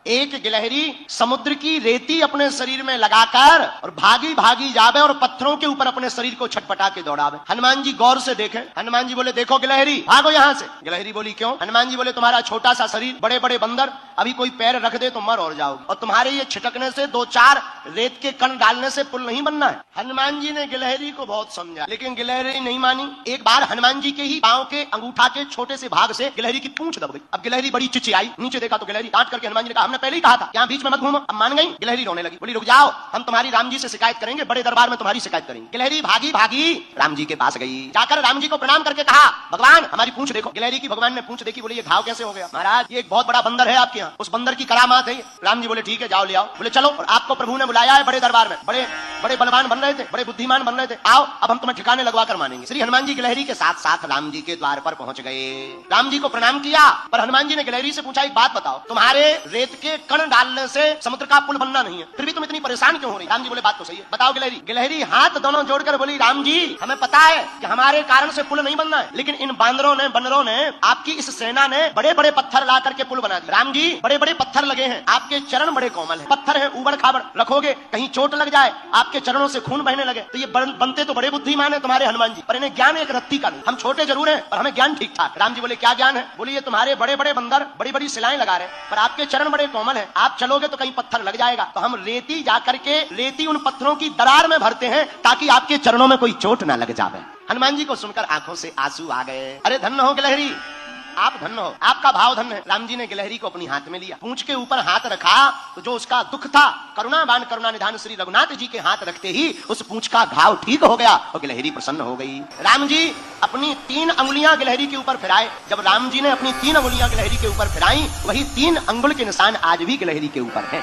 एक गिलहरी समुद्र की रेती अपने शरीर में लगाकर और भागी भागी जावे और पत्थरों के ऊपर अपने शरीर को छटपटा के दौड़ावे। हनुमान जी गौर से देखे, हनुमान जी बोले देखो गिलहरी भागो यहाँ से। गिलहरी बोली क्यों? हनुमान जी बोले तुम्हारा छोटा सा शरीर, बड़े बड़े बंदर, अभी कोई पैर रख दे तो मर और जाओगे, और तुम्हारे ये छिटकने से 2-4 रेत के कण डालने से पुल नहीं बनना है। हनुमान जी ने गिलहरी को बहुत समझा, लेकिन गिलहरी नहीं मानी। एक बार हनुमान जी के ही पांव के अंगूठा के छोटे से भाग से गिलहरी की पूंछ दब गई। अब गिलहरी बड़ी चिचियाई, नीचे देखा तो गिलहरी डांट करके हनुमान जी ने कहा हमने पहले ही कहा था यहाँ बीच में मत घूमो। अब मान गई, गिलहरी रोने लगी, बोली रुक जाओ, हम तुम्हारी राम जी से शिकायत करेंगे, बड़े दरबार में तुम्हारी शिकायत करेंगे। गिलहरी भागी भागी राम जी के पास गई, जाकर राम जी को प्रणाम करके कहा भगवान हमारी पूंछ देखो। गिलहरी की भगवान ने पूंछ देखी, बोले ये घाव कैसे हो गया? महाराज ये एक बहुत बड़ा बंदर है आपके यहाँ, उस बंदर की करामात है। राम जी बोले ठीक है जाओ ले आओ। बोले चलो, और आपको प्रभु ने बुलाया है बड़े दरबार में, बड़े बड़े बलवान बन रहे थे, बड़े बुद्धिमान बन रहे थे, आओ अब हम तुम्हें ठिकाने लगवा कर मानेंगे। श्री हनुमान जी गिलहरी के साथ साथ राम जी के द्वार पर पहुंच गए। राम जी को प्रणाम किया, पर हनुमान जी ने गिलहरी से पूछा एक बात बताओ, तुम्हारे रेत के कण डालने से समुद्र का पुल बनना नहीं है, फिर भी तुम इतनी परेशान क्यों हो रही? राम जी बोले बात तो सही है, बताओ गिलहरी। गिलहरी हाथ दोनों जोड़कर बोली राम जी हमें पता है कि हमारे कारण से पुल नहीं बनना है, लेकिन इन बांदरों ने, बंदरों ने, आपकी इस सेना ने बड़े बड़े पत्थर ला करके पुल बना दिया। राम जी बड़े बड़े पत्थर लगे हैं, आपके चरण बड़े कोमल हैं, पत्थर है उबड़ खाबड़, रखोगे कहीं चोट लग जाए, आपके चरणों से खून बहने लगे, तो ये बनते तो बड़े बुद्धिमान है तुम्हारे हनुमान जी, पर इन्हें ज्ञान एक रत्ती का नहीं। हम छोटे जरूर हैं पर हमें ज्ञान ठीक ठाक। राम जी बोले क्या ज्ञान है? बोले ये तुम्हारे बड़े बड़े बंदर बड़ी बड़ी शिलाएं लगा रहे हैं, पर आपके चरण बड़े कोमल हैं, आप चलोगे तो कहीं पत्थर लग जाएगा, तो हम रेती जाकर के रेती उन पत्थरों की दरार में भरते हैं ताकि आपके चरणों में कोई चोट ना लग जाए। हनुमान जी को सुनकर आंखों से आंसू आ गए। अरे धन्य हो गिलहरी, आप धन्य हो, आपका भाव धन्य है। राम जी ने गिलहरी को अपनी हाथ में लिया, पूंछ के ऊपर हाथ रखा तो जो उसका दुख था, करुणावान करुणा निधान श्री रघुनाथ जी के हाथ रखते ही उस पूंछ का घाव ठीक हो गया और गिलहरी प्रसन्न हो गई। राम जी अपनी 3 अंगुलियां गिलहरी के ऊपर फिराए। जब राम जी ने अपनी 3 अंगुलियां गिलहरी के ऊपर फिराई, वही 3 अंगुल के निशान आज भी गिलहरी के ऊपर है।